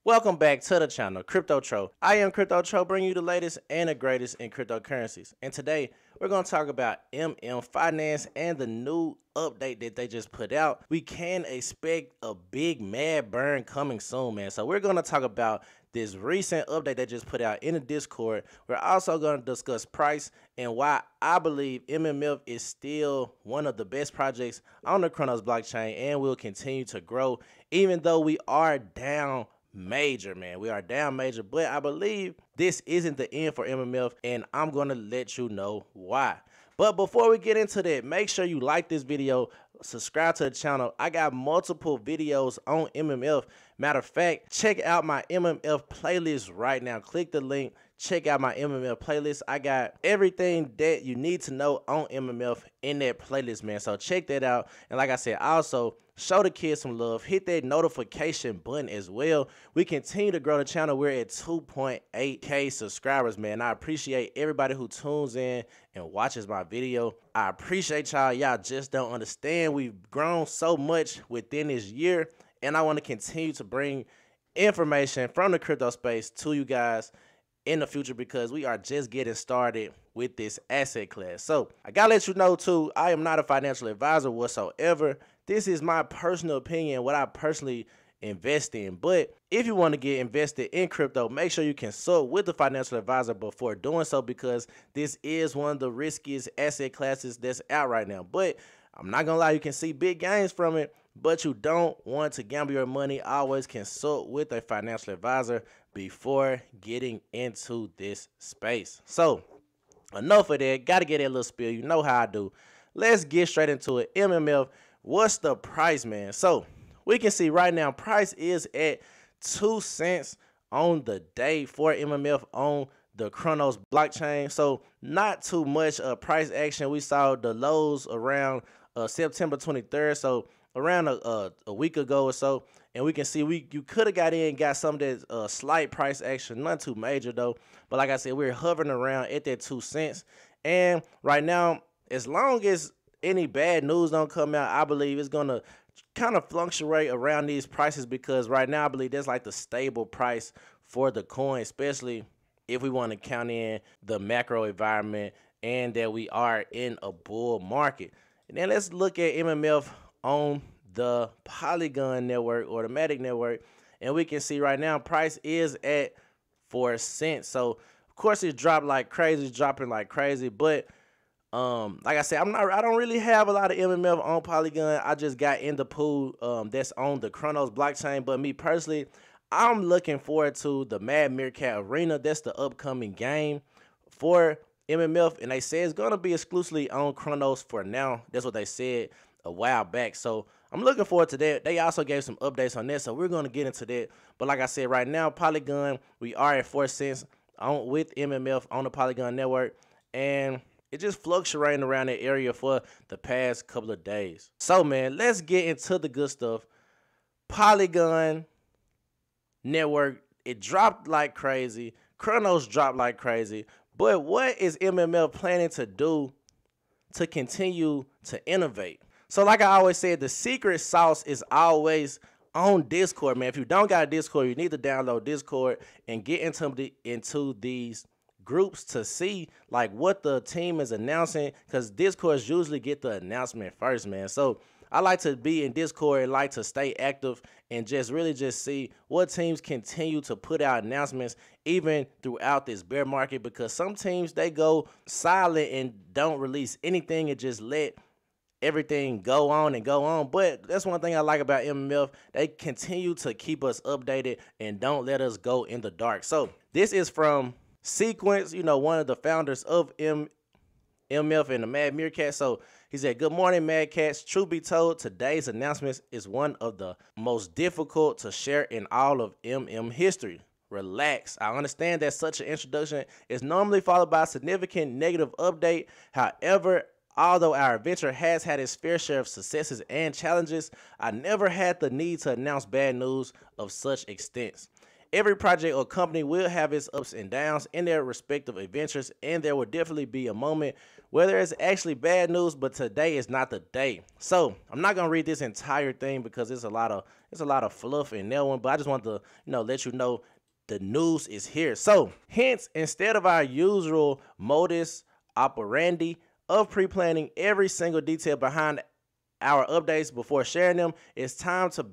Welcome back to the channel, Crypto Tro. I am Crypto Tro, bringing you the latest and the greatest in cryptocurrencies. And today, we're going to talk about Finance and the new update that they just put out. We can expect a big mad burn coming soon, man. So we're going to talk about this recent update they just put out in the Discord. We're also going to discuss price and why I believe MMF is still one of the best projects on the Chronos blockchain and will continue to grow, even though we are down major, man. We are down major, but I believe this isn't the end for MMF, and I'm going to let you know why. But before we get into that, make sure you like this video, subscribe to the channel. I got multiple videos on MMF. Matter of fact, check out my MMF playlist right now. Click the link. Check out my MMF playlist. I got everything that you need to know on MMF in that playlist, man. So check that out. And like I said, also show the kids some love. Hit that notification button as well. We continue to grow the channel. We're at 2.8K subscribers, man. I appreciate everybody who tunes in and watches my video. I appreciate y'all. Y'all just don't understand. We've grown so much within this year, and I want to continue to bring information from the crypto space to you guys in the future because we are just getting started with this asset class. So I gotta let you know too, I am not a financial advisor whatsoever. This is my personal opinion, what I personally invest in. But if you want to get invested in crypto, make sure you consult with the financial advisor before doing so, because this is one of the riskiest asset classes that's out right now. But I'm not gonna lie, you can see big gains from it, but you don't want to gamble your money. Always consult with a financial advisor before getting into this space. So enough of that. Got to get that little spiel. You know how I do. Let's get straight into it. MMF, what's the price, man? So we can see right now price is at 2 cents on the day for MMF on the Chronos blockchain. So not too much price action. We saw the lows around September 23rd. So around a week ago or so, and we can see you could have got in, got some of that slight price action, not too major though. But like I said, we're hovering around at that 2 cents, and right now, as long as any bad news don't come out, I believe it's gonna kind of fluctuate around these prices, because right now I believe that's like the stable price for the coin, especially if we want to count in the macro environment and that we are in a bull market. And then let's look at MMF on the Polygon network or the Matic network, and we can see right now price is at 4 cents. So of course it's dropped like crazy, dropping like crazy. But like I said, I don't really have a lot of MMF on Polygon. I just got in the pool that's on the Chronos blockchain. But me personally, I'm looking forward to the Meerkat Arena. That's the upcoming game for MMF, and they say it's gonna be exclusively on Chronos for now. That's what they said a while back. So I'm looking forward to that. They also gave some updates on that, so we're going to get into that. But like I said, right now, Polygon, we are at 4 cents with MMF on the Polygon network, and it just fluctuating around that area for the past couple of days. So man, let's get into the good stuff. Polygon network, it dropped like crazy. Chronos dropped like crazy. But what is MMF planning to do to continue to innovate? So like I always said, the secret sauce is always on Discord, man. If you don't got a Discord, you need to download Discord and get into these groups to see like what the team is announcing, because Discords usually get the announcement first, man. So I like to be in Discord and like to stay active and just really just see what teams continue to put out announcements even throughout this bear market, because some teams, they go silent and don't release anything and just let everything go on and go on. But that's one thing I like about MMF. They continue to keep us updated and don't let us go in the dark. So this is from Sequence, you know, one of the founders of MMF and the Mad Meerkat. So he said, "Good morning, Mad Cats. Truth be told, today's announcement is one of the most difficult to share in all of MM history. Relax. I understand that such an introduction is normally followed by a significant negative update. However, although our venture has had its fair share of successes and challenges, I never had the need to announce bad news of such extent. Every project or company will have its ups and downs in their respective adventures, and there will definitely be a moment where there is actually bad news, but today is not the day. So I'm not gonna read this entire thing because it's a lot of fluff in that one, but I just want to let you know the news is here. So hence, instead of our usual modus operandi of pre-planning every single detail behind our updates before sharing them, it's time to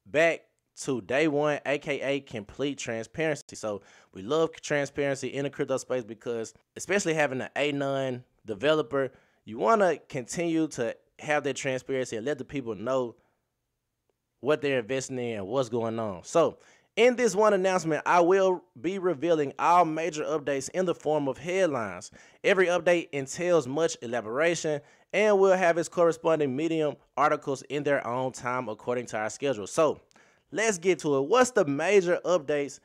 back to day one, aka complete transparency. So we love transparency in the crypto space because, especially having an anon developer, you want to continue to have that transparency and let the people know what they're investing in and what's going on. So in this one announcement, I will be revealing all major updates in the form of headlines. Every update entails much elaboration and will have its corresponding Medium articles in their own time according to our schedule. So let's get to it. What's the major updates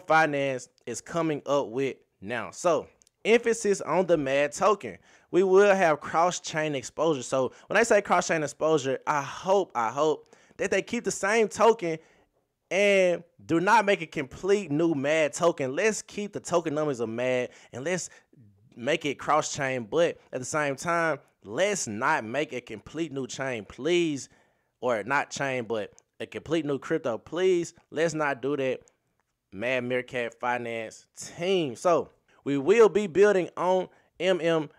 Finance is coming up with now? So emphasis on the MAD token. We will have cross-chain exposure. So when I say cross-chain exposure, I hope that they keep the same token and do not make a complete new MAD token. Let's keep the token numbers of MAD and let's make it cross-chain, but at the same time, let's not make a complete new chain, please, or not chain, but a complete new crypto, please. Let's not do that, Mad Meerkat Finance team. So we will be building on NFT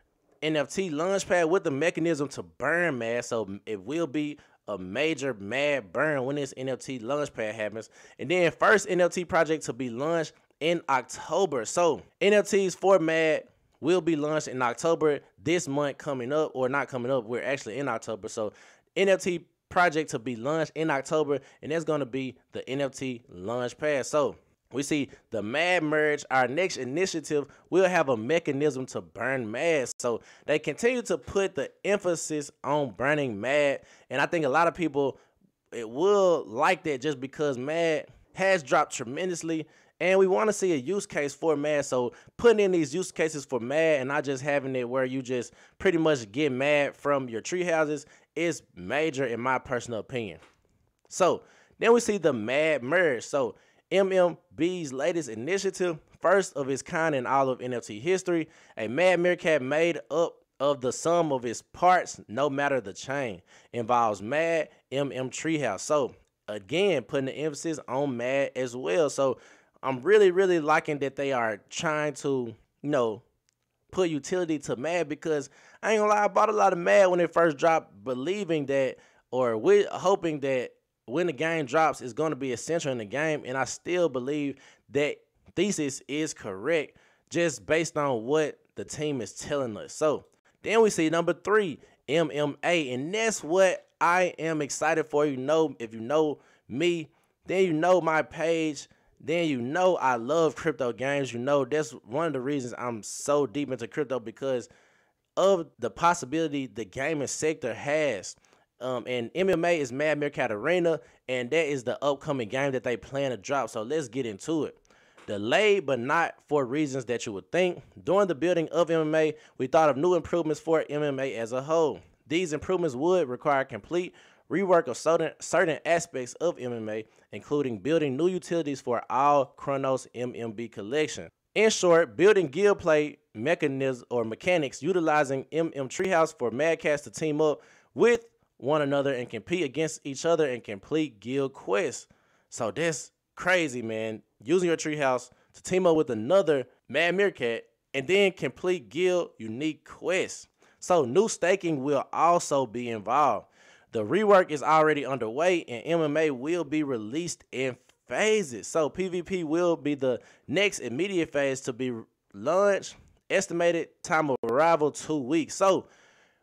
Launchpad with the mechanism to burn MAD. So it will be a major MAD burn when this NFT Launchpad happens. And then first NFT project to be launched in October. So NFTs for MAD will be launched in October this month coming up, or not coming up, we're actually in October. So NFT project to be launched in October, and that's going to be the NFT Launchpad. So we see the MAD merge. Our next initiative will have a mechanism to burn MAD. So they continue to put the emphasis on burning MAD, and I think a lot of people will like that just because MAD has dropped tremendously, and we want to see a use case for MAD. So putting in these use cases for MAD and not just having it where you just pretty much get MAD from your tree houses is major in my personal opinion. So then we see the MAD merge. So MMB's latest initiative, first of its kind in all of NFT history, a MAD Meerkat made up of the sum of its parts, no matter the chain, involves MAD Treehouse. So again, putting the emphasis on MAD as well. So I'm really liking that they are trying to, put utility to MAD, because I ain't gonna lie, I bought a lot of MAD when it first dropped, believing that, or hoping that when the game drops, it's going to be essential in the game, and I still believe that thesis is correct just based on what the team is telling us. So then we see number 3, MMA, and that's what I am excited for. If you know me, then you know my page, then you know I love crypto games. That's one of the reasons I'm so deep into crypto, because of the possibility the gaming sector has. And MMA is Mad Meerkat Arena, and that is the upcoming game that they plan to drop. So let's get into it. Delayed, but not for reasons that you would think. During the building of MMA, we thought of new improvements for MMA as a whole. These improvements would require complete rework of certain aspects of MMA, including building new utilities for all Chronos MMB collection. In short, building guild play mechanisms or mechanics utilizing Treehouse for Mad Cats to team up with one another and compete against each other and complete guild quests. So that's crazy, man. Using your treehouse to team up with another Mad Meerkat and then complete guild unique quests. So new staking will also be involved. The rework is already underway, and MMA will be released in phases. So PvP will be the next immediate phase to be launched. Estimated time of arrival 2 weeks. So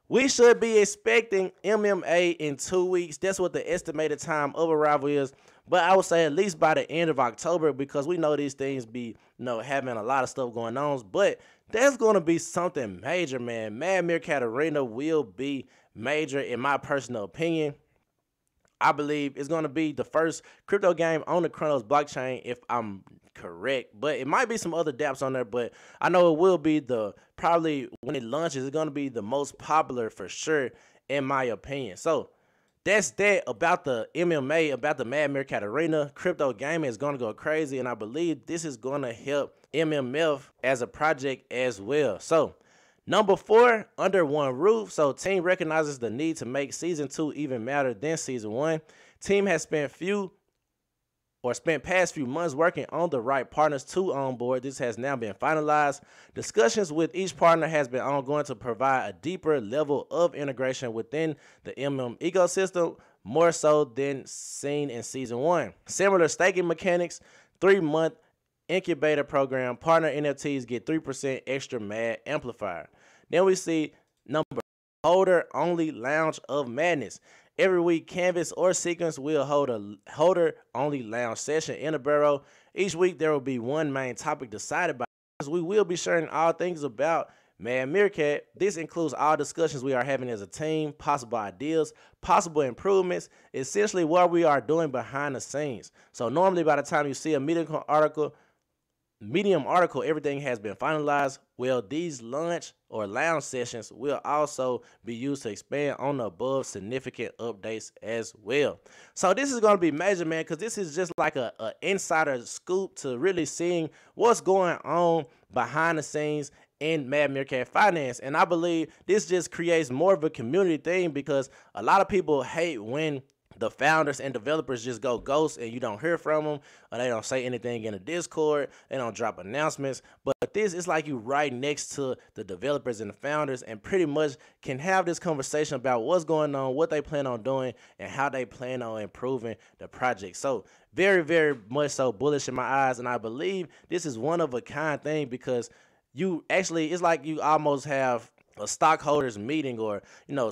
we should be expecting MMA in 2 weeks. That's what the estimated time of arrival is. But I would say at least by the end of October, because we know these things be, having a lot of stuff going on. But there's going to be something major, man. Mad Meerkat Arena will be major in my personal opinion. I believe it's going to be the first crypto game on the Chronos blockchain, if I'm correct. But it might be some other dApps on there, but I know it will be probably when it launches, it's going to be the most popular for sure, in my opinion. So that's that about the MMA, about the Mad Meerkat Arena. Crypto gaming is going to go crazy, and I believe this is going to help MMF as a project as well. So, number 4, under one roof. So, team recognizes the need to make season 2 even madder than season 1. Team has spent past few months working on the right partners to onboard. This has now been finalized. Discussions with each partner has been ongoing to provide a deeper level of integration within the ecosystem, more so than seen in season 1. Similar staking mechanics, 3-month incubator program, partner NFTs get 3% extra MAD amplifier. Then we see number holder only lounge of madness. Every week, Canvas or Sequence will hold a holder-only lounge session in a barrel. Each week, there will be one main topic decided by us. We will be sharing all things about Mad Meerkat. This includes all discussions we are having as a team, possible ideas, possible improvements, essentially what we are doing behind the scenes. So normally by the time you see a Medium article, everything has been finalized. Well, these lunch or lounge sessions will also be used to expand on the above significant updates as well. So this is going to be major, man, because this is just like a insider scoop to really seeing what's going on behind the scenes in Mad Meerkat Finance. And I believe this just creates more of a community thing, because a lot of people hate when the founders and developers just go ghost and you don't hear from them, or they don't say anything in the Discord, they don't drop announcements. But this is like you right next to the developers and the founders, and pretty much can have this conversation about what's going on, what they plan on doing, and how they plan on improving the project. So very, very much so bullish in my eyes, and I believe this is one of a kind thing, because you actually, it's like you almost have a stockholders meeting, or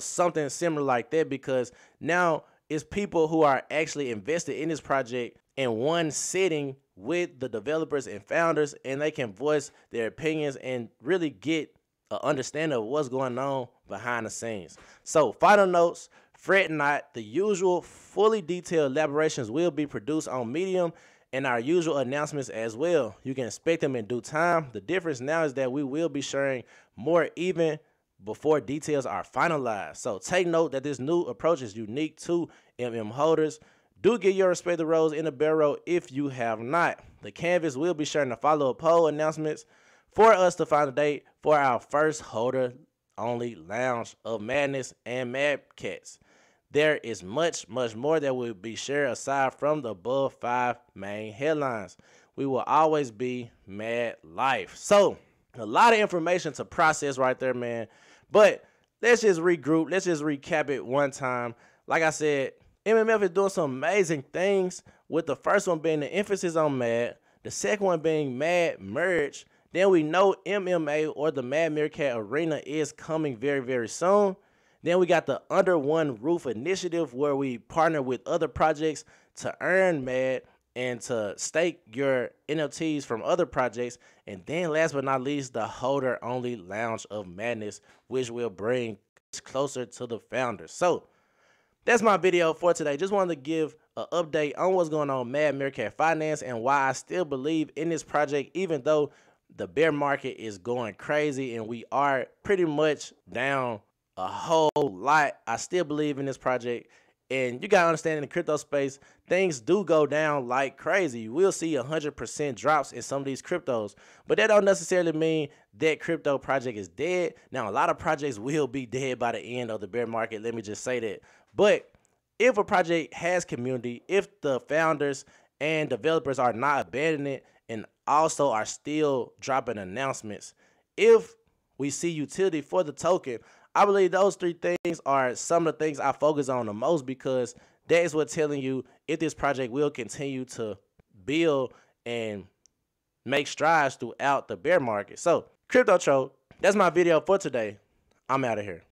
something similar like that, because now it's people who are actually invested in this project in one sitting with the developers and founders, and they can voice their opinions and really get an understanding of what's going on behind the scenes. So, final notes, fret not, the usual fully detailed elaborations will be produced on Medium, and our usual announcements as well. You can expect them in due time. The difference now is that we will be sharing more even before details are finalized. So take note that this new approach is unique to holders. Do get your respective roles in the barrel if you have not. The Canvas will be sharing the follow-up poll announcements for us to find a date for our first holder-only lounge of madness and Mad Cats. There is much, much more that will be shared aside from the above 5 main headlines. We will always be Mad Life. So, a lot of information to process right there, man. But let's just regroup. Let's just recap it one time. Like I said, MMF is doing some amazing things, with the first one being the emphasis on Mad, the second one being Mad Merge. Then we know MMA, or the Mad Meerkat Arena, is coming very, very soon. Then we got the Under One Roof initiative, where we partner with other projects to earn Mad and to stake your NFTs from other projects. And then last but not least, the holder-only Lounge of Madness, which will bring us closer to the founders. So that's my video for today. Just wanted to give an update on what's going on Mad Meerkat Finance, and why I still believe in this project, even though the bear market is going crazy and we are pretty much down a whole lot. I still believe in this project. And you gotta understand, in the crypto space, things do go down like crazy. You will see 100% drops in some of these cryptos, but that don't necessarily mean that crypto project is dead. Now, a lot of projects will be dead by the end of the bear market. Let me just say that. But if a project has community, if the founders and developers are not abandoning it, and also are still dropping announcements, if we see utility for the token, I believe those 3 things are some of the things I focus on the most, because that is what's telling you if this project will continue to build and make strides throughout the bear market. So, Crypto Tro, that's my video for today. I'm out of here.